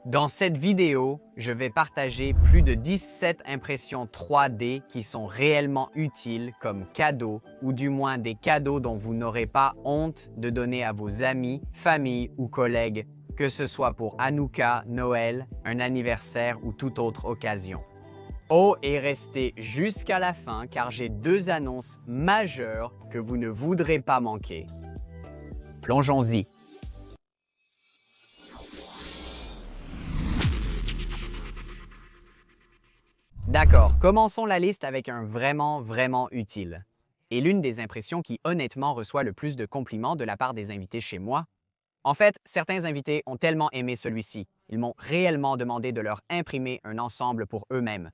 Dans cette vidéo, je vais partager plus de 17 impressions 3D qui sont réellement utiles comme cadeaux, ou du moins des cadeaux dont vous n'aurez pas honte de donner à vos amis, famille ou collègues, que ce soit pour Hanouka, Noël, un anniversaire ou toute autre occasion. Oh, et restez jusqu'à la fin car j'ai deux annonces majeures que vous ne voudrez pas manquer. Plongeons-y. D'accord, commençons la liste avec un vraiment utile. Et l'une des impressions qui honnêtement reçoit le plus de compliments de la part des invités chez moi. En fait, certains invités ont tellement aimé celui-ci, ils m'ont réellement demandé de leur imprimer un ensemble pour eux-mêmes.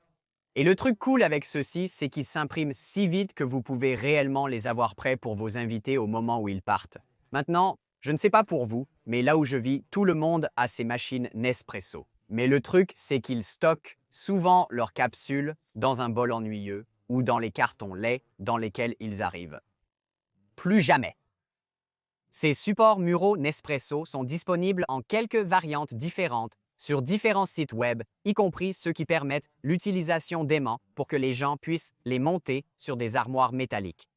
Et le truc cool avec ceux-ci, c'est qu'ils s'impriment si vite que vous pouvez réellement les avoir prêts pour vos invités au moment où ils partent. Maintenant, je ne sais pas pour vous, mais là où je vis, tout le monde a ses machines Nespresso. Mais le truc, c'est qu'ils stockent souvent leurs capsules dans un bol ennuyeux ou dans les cartons laids dans lesquels ils arrivent. Plus jamais. Ces supports muraux Nespresso sont disponibles en quelques variantes différentes sur différents sites web, y compris ceux qui permettent l'utilisation d'aimants pour que les gens puissent les monter sur des armoires métalliques.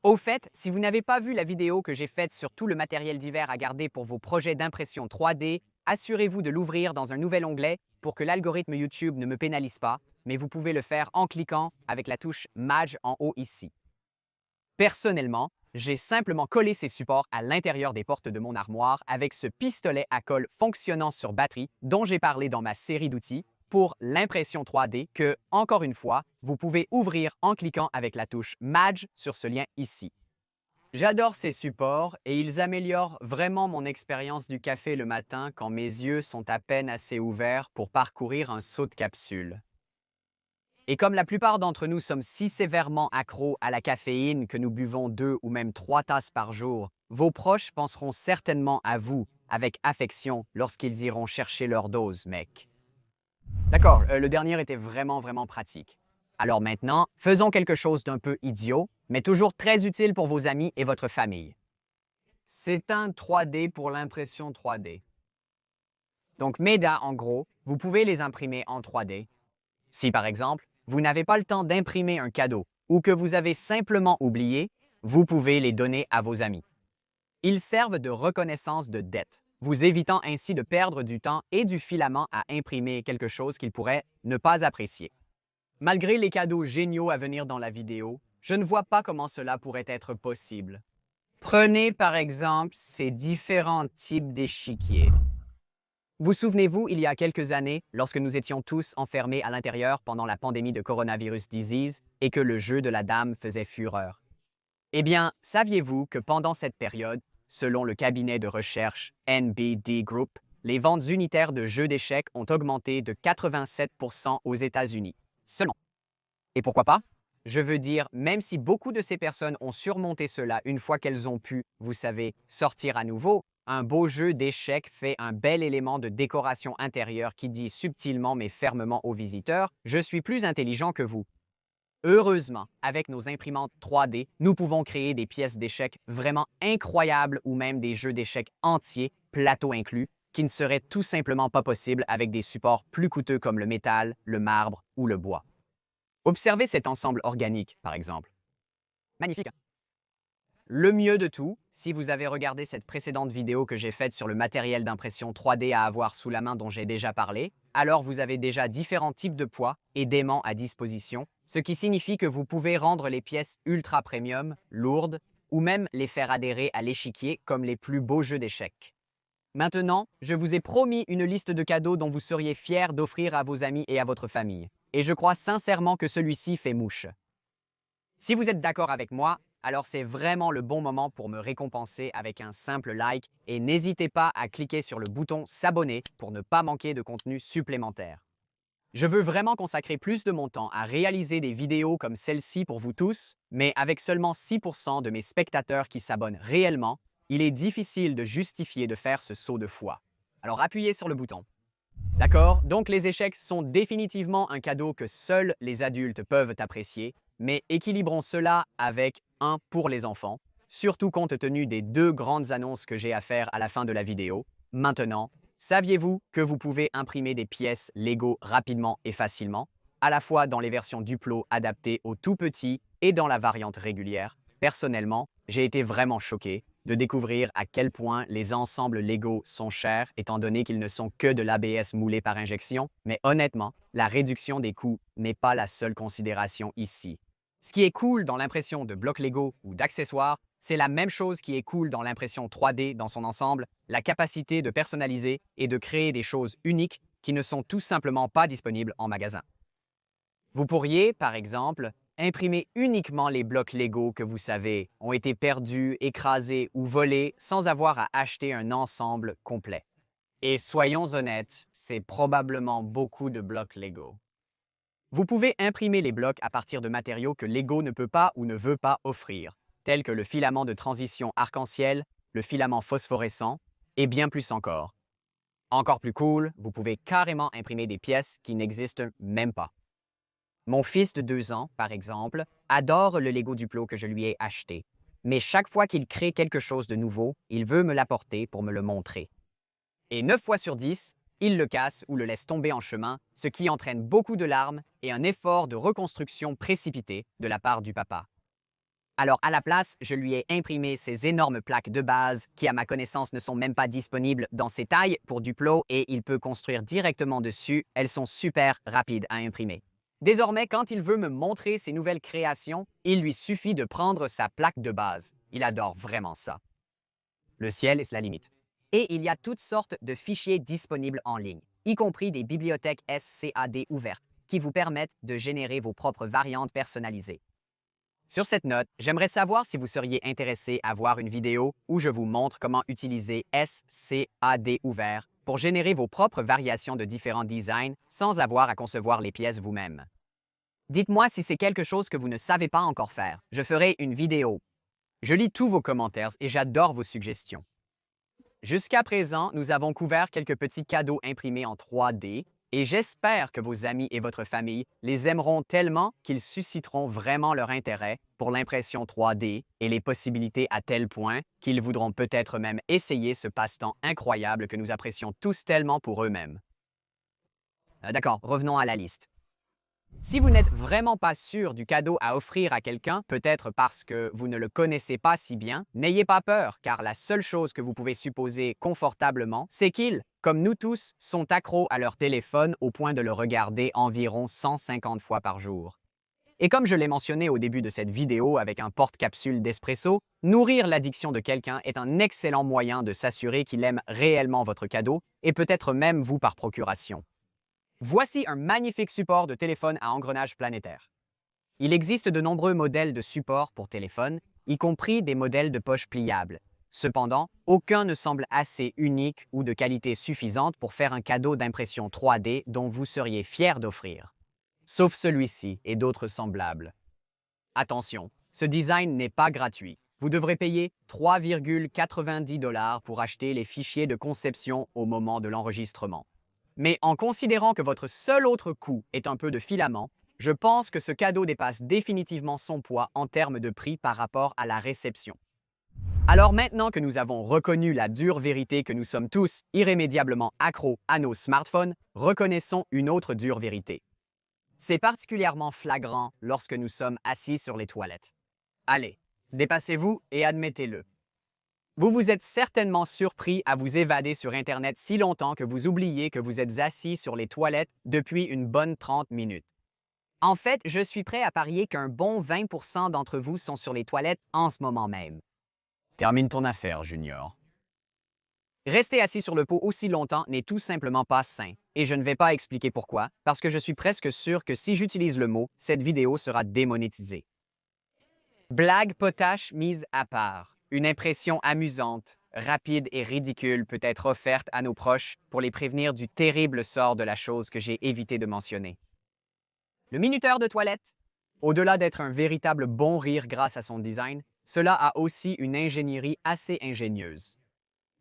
Au fait, si vous n'avez pas vu la vidéo que j'ai faite sur tout le matériel divers à garder pour vos projets d'impression 3D, assurez-vous de l'ouvrir dans un nouvel onglet pour que l'algorithme YouTube ne me pénalise pas, mais vous pouvez le faire en cliquant avec la touche Maj en haut ici. Personnellement, j'ai simplement collé ces supports à l'intérieur des portes de mon armoire avec ce pistolet à colle fonctionnant sur batterie dont j'ai parlé dans ma série d'outils pour l'impression 3D que, encore une fois, vous pouvez ouvrir en cliquant avec la touche Maj sur ce lien ici. J'adore ces supports et ils améliorent vraiment mon expérience du café le matin quand mes yeux sont à peine assez ouverts pour parcourir un seau de capsules. Et comme la plupart d'entre nous sommes si sévèrement accros à la caféine que nous buvons 2 ou même 3 tasses par jour, vos proches penseront certainement à vous avec affection lorsqu'ils iront chercher leur dose, mec. D'accord, le dernier était vraiment pratique. Alors maintenant, faisons quelque chose d'un peu idiot, mais toujours très utile pour vos amis et votre famille. C'est un 3D pour l'impression 3D. Donc MEDA, en gros, vous pouvez les imprimer en 3D. Si par exemple, vous n'avez pas le temps d'imprimer un cadeau ou que vous avez simplement oublié, vous pouvez les donner à vos amis. Ils servent de reconnaissance de dette, vous évitant ainsi de perdre du temps et du filament à imprimer quelque chose qu'ils pourraient ne pas apprécier. Malgré les cadeaux géniaux à venir dans la vidéo, je ne vois pas comment cela pourrait être possible. Prenez par exemple ces différents types d'échiquiers. Vous souvenez-vous, il y a quelques années, lorsque nous étions tous enfermés à l'intérieur pendant la pandémie de coronavirus disease et que le jeu de la dame faisait fureur? Eh bien, saviez-vous que pendant cette période, selon le cabinet de recherche NBD Group, les ventes unitaires de jeux d'échecs ont augmenté de 87% aux États-Unis seulement. Et pourquoi pas? Je veux dire, même si beaucoup de ces personnes ont surmonté cela une fois qu'elles ont pu, vous savez, sortir à nouveau, un beau jeu d'échecs fait un bel élément de décoration intérieure qui dit subtilement mais fermement aux visiteurs « Je suis plus intelligent que vous ». Heureusement, avec nos imprimantes 3D, nous pouvons créer des pièces d'échecs vraiment incroyables ou même des jeux d'échecs entiers, plateau inclus, qui ne seraient tout simplement pas possibles avec des supports plus coûteux comme le métal, le marbre ou le bois. Observez cet ensemble organique, par exemple. Magnifique, hein? Le mieux de tout, si vous avez regardé cette précédente vidéo que j'ai faite sur le matériel d'impression 3D à avoir sous la main dont j'ai déjà parlé, alors vous avez déjà différents types de poids et d'aimants à disposition, ce qui signifie que vous pouvez rendre les pièces ultra premium, lourdes, ou même les faire adhérer à l'échiquier comme les plus beaux jeux d'échecs. Maintenant, je vous ai promis une liste de cadeaux dont vous seriez fiers d'offrir à vos amis et à votre famille. Et je crois sincèrement que celui-ci fait mouche. Si vous êtes d'accord avec moi, alors c'est vraiment le bon moment pour me récompenser avec un simple like et n'hésitez pas à cliquer sur le bouton s'abonner pour ne pas manquer de contenu supplémentaire. Je veux vraiment consacrer plus de mon temps à réaliser des vidéos comme celle-ci pour vous tous, mais avec seulement 6% de mes spectateurs qui s'abonnent réellement, il est difficile de justifier de faire ce saut de foi. Alors appuyez sur le bouton. D'accord? Donc les échecs sont définitivement un cadeau que seuls les adultes peuvent apprécier, mais équilibrons cela avec un pour les enfants, surtout compte tenu des deux grandes annonces que j'ai à faire à la fin de la vidéo. Maintenant, Saviez-vous que vous pouvez imprimer des pièces Lego rapidement et facilement, à la fois dans les versions Duplo adaptées aux tout petits et dans la variante régulière? Personnellement, j'ai été vraiment choqué de découvrir à quel point les ensembles Lego sont chers étant donné qu'ils ne sont que de l'ABS moulé par injection, mais honnêtement, la réduction des coûts n'est pas la seule considération ici. Ce qui est cool dans l'impression de blocs Lego ou d'accessoires, c'est la même chose qui est cool dans l'impression 3D dans son ensemble, la capacité de personnaliser et de créer des choses uniques qui ne sont tout simplement pas disponibles en magasin. Vous pourriez, par exemple, imprimer uniquement les blocs Lego que vous savez ont été perdus, écrasés ou volés sans avoir à acheter un ensemble complet. Et soyons honnêtes, c'est probablement beaucoup de blocs Lego. Vous pouvez imprimer les blocs à partir de matériaux que Lego ne peut pas ou ne veut pas offrir, tels que le filament de transition arc-en-ciel, le filament phosphorescent et bien plus encore. Encore plus cool, vous pouvez carrément imprimer des pièces qui n'existent même pas. Mon fils de 2 ans, par exemple, adore le Lego Duplo que je lui ai acheté. Mais chaque fois qu'il crée quelque chose de nouveau, il veut me l'apporter pour me le montrer. Et 9 fois sur 10, il le casse ou le laisse tomber en chemin, ce qui entraîne beaucoup de larmes et un effort de reconstruction précipité de la part du papa. Alors à la place, je lui ai imprimé ces énormes plaques de base qui, à ma connaissance, ne sont même pas disponibles dans ces tailles pour Duplo et il peut construire directement dessus. Elles sont super rapides à imprimer. Désormais, quand il veut me montrer ses nouvelles créations, il lui suffit de prendre sa plaque de base. Il adore vraiment ça. Le ciel est la limite. Et il y a toutes sortes de fichiers disponibles en ligne, y compris des bibliothèques SCAD ouvertes, qui vous permettent de générer vos propres variantes personnalisées. Sur cette note, j'aimerais savoir si vous seriez intéressé à voir une vidéo où je vous montre comment utiliser SCAD ouvert pour générer vos propres variations de différents designs sans avoir à concevoir les pièces vous-même. Dites-moi si c'est quelque chose que vous ne savez pas encore faire. Je ferai une vidéo. Je lis tous vos commentaires et j'adore vos suggestions. Jusqu'à présent, nous avons couvert quelques petits cadeaux imprimés en 3D et j'espère que vos amis et votre famille les aimeront tellement qu'ils susciteront vraiment leur intérêt pour l'impression 3D et les possibilités à tel point qu'ils voudront peut-être même essayer ce passe-temps incroyable que nous apprécions tous tellement pour eux-mêmes. D'accord, revenons à la liste. Si vous n'êtes vraiment pas sûr du cadeau à offrir à quelqu'un, peut-être parce que vous ne le connaissez pas si bien, n'ayez pas peur, car la seule chose que vous pouvez supposer confortablement, c'est qu'ils, comme nous tous, sont accros à leur téléphone au point de le regarder environ 150 fois par jour. Et comme je l'ai mentionné au début de cette vidéo avec un porte-capsule d'espresso, nourrir l'addiction de quelqu'un est un excellent moyen de s'assurer qu'il aime réellement votre cadeau et peut-être même vous par procuration. Voici un magnifique support de téléphone à engrenage planétaire. Il existe de nombreux modèles de support pour téléphone, y compris des modèles de poche pliables. Cependant, aucun ne semble assez unique ou de qualité suffisante pour faire un cadeau d'impression 3D dont vous seriez fier d'offrir. Sauf celui-ci et d'autres semblables. Attention, ce design n'est pas gratuit. Vous devrez payer 3,90 $ pour acheter les fichiers de conception au moment de l'enregistrement. Mais en considérant que votre seul autre coût est un peu de filament, je pense que ce cadeau dépasse définitivement son poids en termes de prix par rapport à la réception. Alors maintenant que nous avons reconnu la dure vérité que nous sommes tous irrémédiablement accros à nos smartphones, reconnaissons une autre dure vérité. C'est particulièrement flagrant lorsque nous sommes assis sur les toilettes. Allez, dépassez-vous et admettez-le. Vous vous êtes certainement surpris à vous évader sur Internet si longtemps que vous oubliez que vous êtes assis sur les toilettes depuis une bonne 30 minutes. En fait, je suis prêt à parier qu'un bon 20% d'entre vous sont sur les toilettes en ce moment même. Termine ton affaire, Junior. Rester assis sur le pot aussi longtemps n'est tout simplement pas sain, et je ne vais pas expliquer pourquoi, parce que je suis presque sûr que si j'utilise le mot, cette vidéo sera démonétisée. Blague potache mise à part. Une impression amusante, rapide et ridicule peut être offerte à nos proches pour les prévenir du terrible sort de la chose que j'ai évité de mentionner. Le minuteur de toilette. Au-delà d'être un véritable bon rire grâce à son design, cela a aussi une ingénierie assez ingénieuse.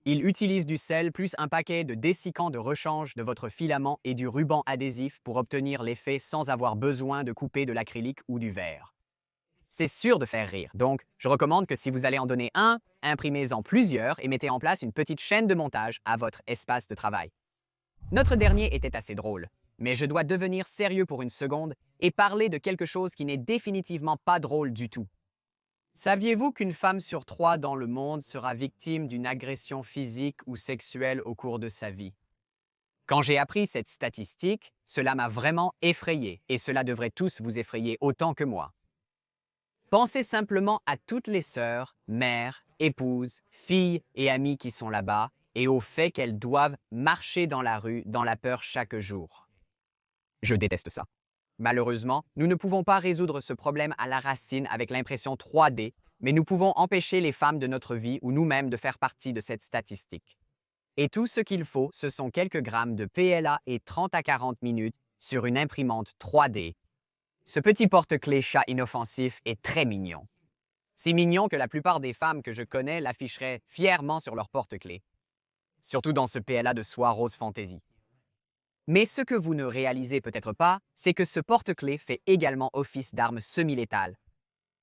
Il utilise du sel plus un paquet de dessicants de rechange de votre filament et du ruban adhésif pour obtenir l'effet sans avoir besoin de couper de l'acrylique ou du verre. c'est sûr de faire rire. Donc, je recommande que si vous allez en donner un, imprimez-en plusieurs et mettez en place une petite chaîne de montage à votre espace de travail. Notre dernier était assez drôle, mais je dois devenir sérieux pour une seconde et parler de quelque chose qui n'est définitivement pas drôle du tout. Saviez-vous qu'une femme sur 3 dans le monde sera victime d'une agression physique ou sexuelle au cours de sa vie? Quand j'ai appris cette statistique, cela m'a vraiment effrayé et cela devrait tous vous effrayer autant que moi. Pensez simplement à toutes les sœurs, mères, épouses, filles et amies qui sont là-bas et au fait qu'elles doivent marcher dans la rue dans la peur chaque jour. Je déteste ça. Malheureusement, nous ne pouvons pas résoudre ce problème à la racine avec l'impression 3D, mais nous pouvons empêcher les femmes de notre vie ou nous-mêmes de faire partie de cette statistique. Et tout ce qu'il faut, ce sont quelques grammes de PLA et 30 à 40 minutes sur une imprimante 3D. Ce petit porte-clés chat inoffensif est très mignon. Si mignon que la plupart des femmes que je connais l'afficheraient fièrement sur leur porte-clés. Surtout dans ce PLA de soie rose fantaisie. Mais ce que vous ne réalisez peut-être pas, c'est que ce porte-clés fait également office d'arme semi-létale.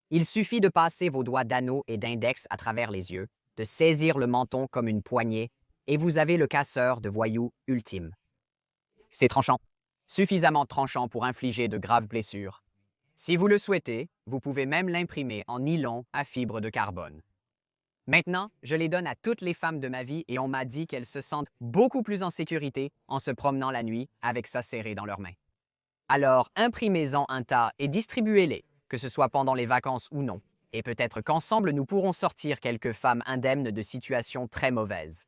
Il suffit de passer vos doigts d'anneau et d'index à travers les yeux, de saisir le menton comme une poignée, et vous avez le casseur de voyous ultime. C'est tranchant, suffisamment tranchant pour infliger de graves blessures. Si vous le souhaitez, vous pouvez même l'imprimer en nylon à fibre de carbone. Maintenant, je les donne à toutes les femmes de ma vie et on m'a dit qu'elles se sentent beaucoup plus en sécurité en se promenant la nuit avec ça serré dans leurs mains. Alors, imprimez-en un tas et distribuez-les, que ce soit pendant les vacances ou non, et peut-être qu'ensemble nous pourrons sortir quelques femmes indemnes de situations très mauvaises.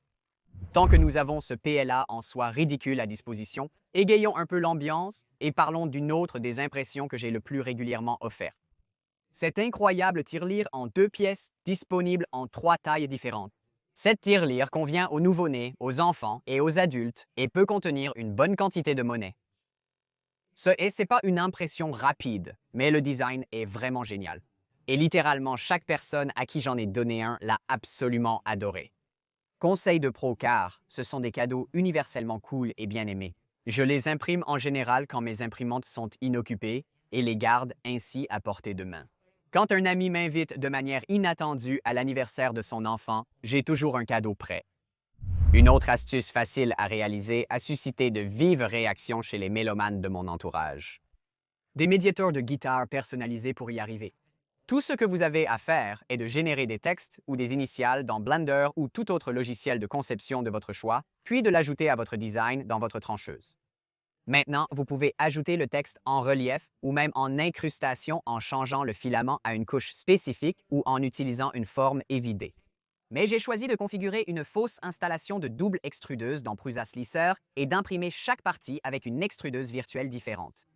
Tant que nous avons ce PLA en soie ridicule à disposition, égayons un peu l'ambiance et parlons d'une autre des impressions que j'ai le plus régulièrement offertes. Cette incroyable tirelire en 2 pièces, disponible en 3 tailles différentes. Cette tirelire convient aux nouveau-nés, aux enfants et aux adultes et peut contenir une bonne quantité de monnaie. C'est pas une impression rapide, mais le design est vraiment génial. Et littéralement, chaque personne à qui j'en ai donné un l'a absolument adoré. Conseil de pro car ce sont des cadeaux universellement cool et bien aimés. Je les imprime en général quand mes imprimantes sont inoccupées et les garde ainsi à portée de main. Quand un ami m'invite de manière inattendue à l'anniversaire de son enfant, j'ai toujours un cadeau prêt. Une autre astuce facile à réaliser a suscité de vives réactions chez les mélomanes de mon entourage. Des médiateurs de guitare personnalisés pour y arriver. Tout ce que vous avez à faire est de générer des textes ou des initiales dans Blender ou tout autre logiciel de conception de votre choix, puis de l'ajouter à votre design dans votre trancheuse. Maintenant, vous pouvez ajouter le texte en relief ou même en incrustation en changeant le filament à une couche spécifique ou en utilisant une forme évidée. Mais j'ai choisi de configurer une fausse installation de double extrudeuse dans Prusa Slicer et d'imprimer chaque partie avec une extrudeuse virtuelle différente.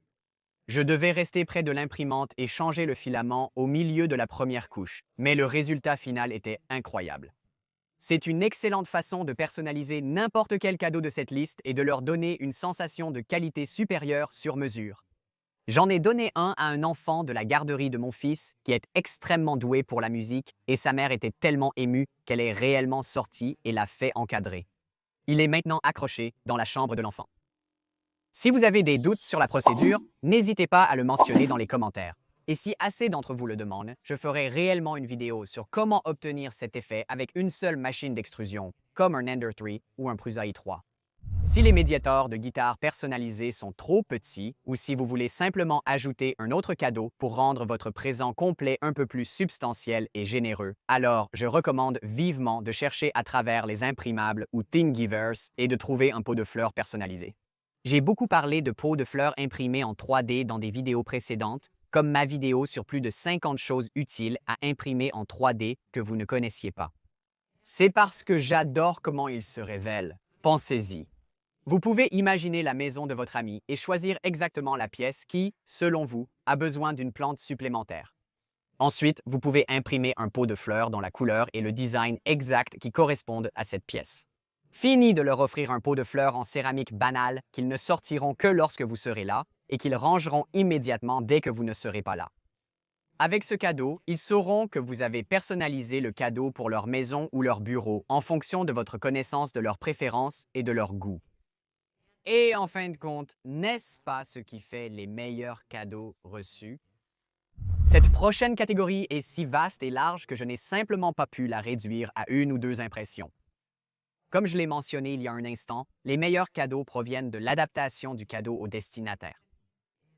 Je devais rester près de l'imprimante et changer le filament au milieu de la première couche, mais le résultat final était incroyable. C'est une excellente façon de personnaliser n'importe quel cadeau de cette liste et de leur donner une sensation de qualité supérieure sur mesure. J'en ai donné un à un enfant de la garderie de mon fils qui est extrêmement doué pour la musique et sa mère était tellement émue qu'elle est réellement sortie et l'a fait encadrer. Il est maintenant accroché dans la chambre de l'enfant. Si vous avez des doutes sur la procédure, n'hésitez pas à le mentionner dans les commentaires. Et si assez d'entre vous le demandent, je ferai réellement une vidéo sur comment obtenir cet effet avec une seule machine d'extrusion, comme un Ender 3 ou un Prusa i3. Si les médiateurs de guitare personnalisés sont trop petits ou si vous voulez simplement ajouter un autre cadeau pour rendre votre présent complet un peu plus substantiel et généreux, alors je recommande vivement de chercher à travers les imprimables ou Thingiverse et de trouver un pot de fleurs personnalisé. J'ai beaucoup parlé de pots de fleurs imprimés en 3D dans des vidéos précédentes, comme ma vidéo sur plus de 50 choses utiles à imprimer en 3D que vous ne connaissiez pas. C'est parce que j'adore comment ils se révèlent. Pensez-y. Vous pouvez imaginer la maison de votre ami et choisir exactement la pièce qui, selon vous, a besoin d'une plante supplémentaire. Ensuite, vous pouvez imprimer un pot de fleurs dont la couleur et le design exact qui correspondent à cette pièce. Fini de leur offrir un pot de fleurs en céramique banale qu'ils ne sortiront que lorsque vous serez là et qu'ils rangeront immédiatement dès que vous ne serez pas là. Avec ce cadeau, ils sauront que vous avez personnalisé le cadeau pour leur maison ou leur bureau en fonction de votre connaissance de leurs préférences et de leurs goûts. Et en fin de compte, n'est-ce pas ce qui fait les meilleurs cadeaux reçus? Cette prochaine catégorie est si vaste et large que je n'ai simplement pas pu la réduire à une ou deux impressions. Comme je l'ai mentionné il y a un instant, les meilleurs cadeaux proviennent de l'adaptation du cadeau au destinataire.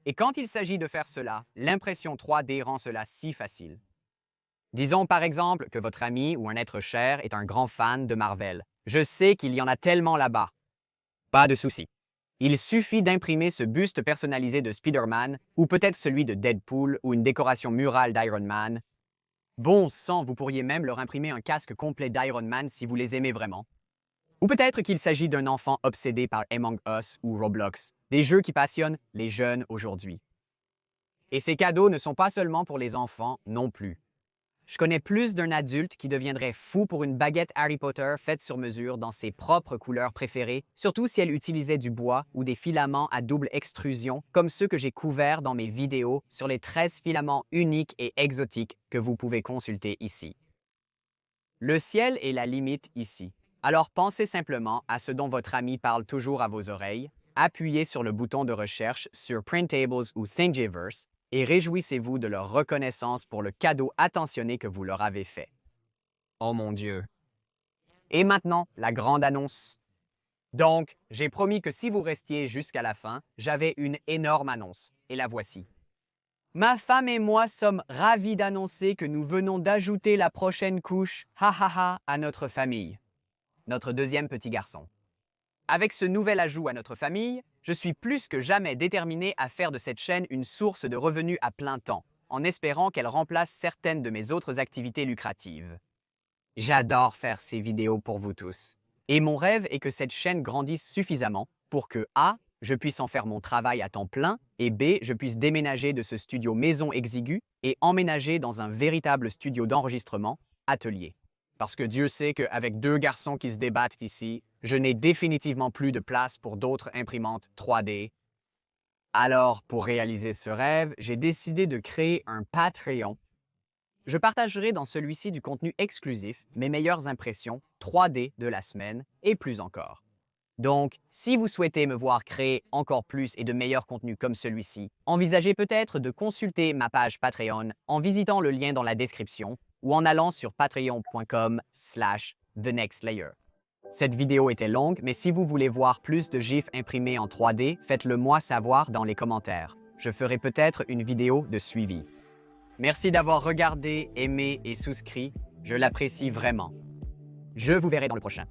Et quand il s'agit de faire cela, l'impression 3D rend cela si facile. Disons par exemple que votre ami ou un être cher est un grand fan de Marvel. Je sais qu'il y en a tellement là-bas. Pas de souci. Il suffit d'imprimer ce buste personnalisé de Spider-Man, ou peut-être celui de Deadpool, ou une décoration murale d'Iron Man. Bon sang, vous pourriez même leur imprimer un casque complet d'Iron Man si vous les aimez vraiment. Ou peut-être qu'il s'agit d'un enfant obsédé par Among Us ou Roblox, des jeux qui passionnent les jeunes aujourd'hui. Et ces cadeaux ne sont pas seulement pour les enfants non plus. Je connais plus d'un adulte qui deviendrait fou pour une baguette Harry Potter faite sur mesure dans ses propres couleurs préférées, surtout si elle utilisait du bois ou des filaments à double extrusion, comme ceux que j'ai couverts dans mes vidéos sur les 13 filaments uniques et exotiques que vous pouvez consulter ici. Le ciel est la limite ici. Alors pensez simplement à ce dont votre ami parle toujours à vos oreilles, appuyez sur le bouton de recherche sur Printables ou Thingiverse, et réjouissez-vous de leur reconnaissance pour le cadeau attentionné que vous leur avez fait. Oh mon Dieu! Et maintenant, la grande annonce. Donc, j'ai promis que si vous restiez jusqu'à la fin, j'avais une énorme annonce, et la voici. Ma femme et moi sommes ravis d'annoncer que nous venons d'ajouter la prochaine couche, à notre famille. Notre deuxième petit garçon. Avec ce nouvel ajout à notre famille, je suis plus que jamais déterminé à faire de cette chaîne une source de revenus à plein temps, en espérant qu'elle remplace certaines de mes autres activités lucratives. J'adore faire ces vidéos pour vous tous. Et mon rêve est que cette chaîne grandisse suffisamment pour que A, je puisse en faire mon travail à temps plein, et B, je puisse déménager de ce studio maison exigu et emménager dans un véritable studio d'enregistrement, atelier. Parce que Dieu sait qu'avec deux garçons qui se débattent ici, je n'ai définitivement plus de place pour d'autres imprimantes 3D. Alors, pour réaliser ce rêve, j'ai décidé de créer un Patreon. Je partagerai dans celui-ci du contenu exclusif, mes meilleures impressions 3D de la semaine et plus encore. Donc, si vous souhaitez me voir créer encore plus et de meilleurs contenus comme celui-ci, envisagez peut-être de consulter ma page Patreon en visitant le lien dans la description ou en allant sur patreon.com/thenextlayer. Cette vidéo était longue, mais si vous voulez voir plus de gifs imprimés en 3D, faites-le moi savoir dans les commentaires. Je ferai peut-être une vidéo de suivi. Merci d'avoir regardé, aimé et souscrit. Je l'apprécie vraiment. Je vous verrai dans le prochain.